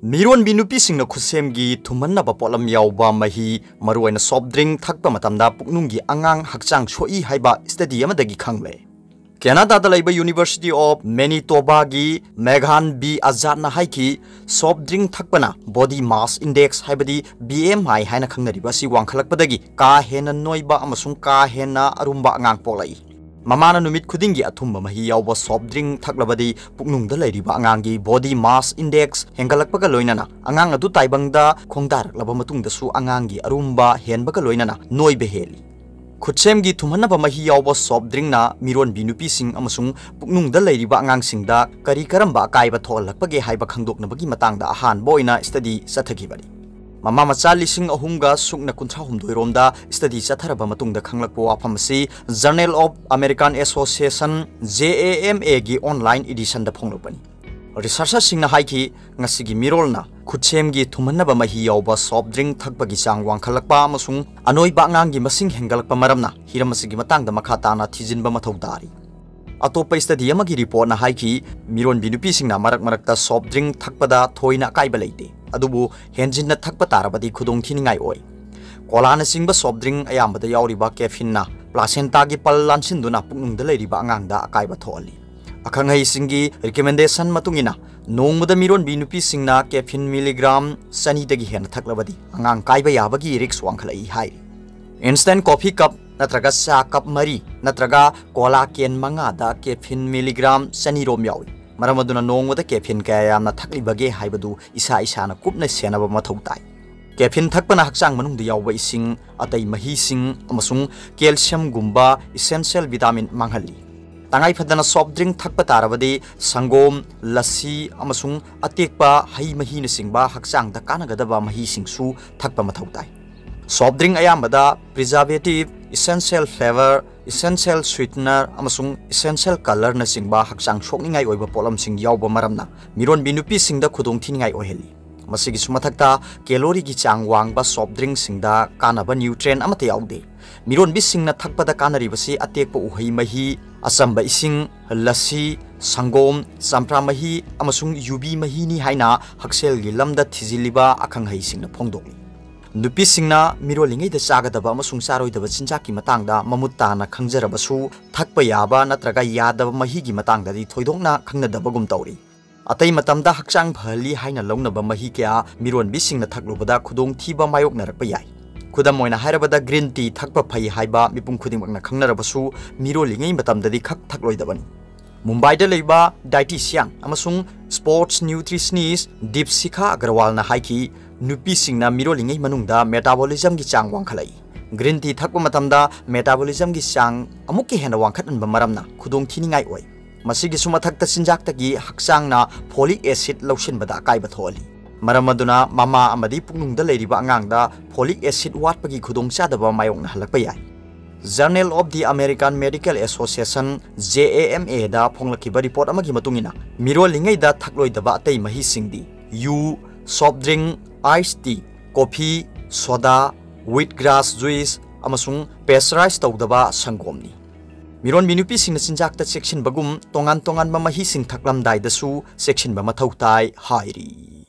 Miron binupi singna khusemgi thumanna ba polam yawba mahi maruaina soft drink thakpa matamda puknunggi angang hakchang choi haiba study amadagi khangle. Canada da laiba University of Manitoba gi Meghan B Azad na haiki soft drink thakpana body mass index haibadi BMI haina khangnariba si wangkhalakpadagi ka hena noiba amasung ka hena arumba angang polai. Mamana numit khudingi athumba mahi yawba soft drink thaklabadi puknungda lairiba angangi body mass index hengalakpaga loinana angang adu taibangda khongdarak laba matungda su angangi arumba henbaga loinana noibe heli. Khutsemgi thumhanaba mahi yawba soft drink na miron binupi sing amasung puknungda lairiba angang singda kari karamba akaiba tholakpage haiba khangdoknabagi matangda ahan boina study sathakibari. Mama macha lising ahumga sukna kunthra humdoiromda study chatharaba matungda khanglakpo wafamasi Journal of American Association JAMA gi online edition da phonglopani. Researcher singna haiki ngasigi mirolna khutsemgi thumanaba mahi yawba soft drink thakpagi chang wangkhalakpa amasung anoiba angangi masing hengalakpa maramna hiramasigi matangda makhatana thijinba mathau tari. Atopa study amagi report na haiki miron binupi singna marak soft drink thakpada thoina kaiba leite. Adubu henjinna thakpa tarabadi khudong thiningai oi. Kolana singba soft drink ayambada yauriba caffeine na placenta gi pal lansinduna puknungda leiriba angangda akaiba tholi. Akhangai singi recommendation matungina nongmuda miron binupi singna caffeine milligram sani dagi hen thaklabadi angang kaiba yabagi risk wangkhalai hai. Instant coffee cup natraga sa cup mari natraga kola ken manga da caffeine milligram sani rom yawi. Maramaduna nongmuda caffeine kaya yamna thaklibage haibadu isa na kupna senaba mathau tai. Caffeine thakpana hakchang manungda yawba ising atai mahi sing amasung calcium gumba essential vitamin manghalli. Tangai phadana soft drink thakpa tarabadi sangom lassi amasung atekpa hai mahi na singba hakchang da kanagadaba mahi singsu thakpa mathau tai. Soft drink ayambada preservative, essential flavor, essential sweetener amasung essential color na singba hakchang sokningai oiba polam sing yawba maramna miron binupi singda khudong thiningai oheli. Masigi sumathakta calorie gi chang wangba soft drink singda kanaba nutrient amate yawde. Miron bising na thakpada kanari basi atekpa uhai mahi asamba ising lassi sangom sampra mahi amasung yubi mahi ni haina haksel gi lamda thijiliba akhang hai singna phongdokli. Nupi singna mirolingai da chagadaba amasung charoidaba chinjaki matangda mamutta khangjarabasu thakpa yaba natraga yadaba mahi gi matangda di thoidokna khangnadabagum tawri. Atai matamda hakchang phali haina longnaba mahi kya miron bisingna thaklubada khudong thiba mayoknarakpa yai. Khudam moina hairabada green tea thakpa phai haiba mipum khudingmakna khangnarabasu mirolingai matamda di khak thakloidabani. Mumbai da leiba dietitian amasung sports nutritionist Deepsika Agarwal na haiki nupi singna mirolingai manungda metabolism gi chang wangkhalai. Green tea thakpa matamda metabolism gi chang amukki hena wangkhatanba maramna khudong thiningai oi. Masigi sumathakta sinjakta gi hakchang na folic acid lawsinbada kaiba tholi. Maramaduna mama amadi puknungda leiriba angangda folic acid watpagi khudong chadaba mayokna halakpa yai. Journal of the American Medical Association JAMA da phonglakiba report amagi matungina mirolingai da thakloidaba atei mahi singdi yu soft drink iced tea coffee soda wheatgrass juice amasung pasteurized tawdaba sangomni miron binupi singna sinjakta section bagum tongan mahi sing thaklamdai da su section ba mathau tai hairi.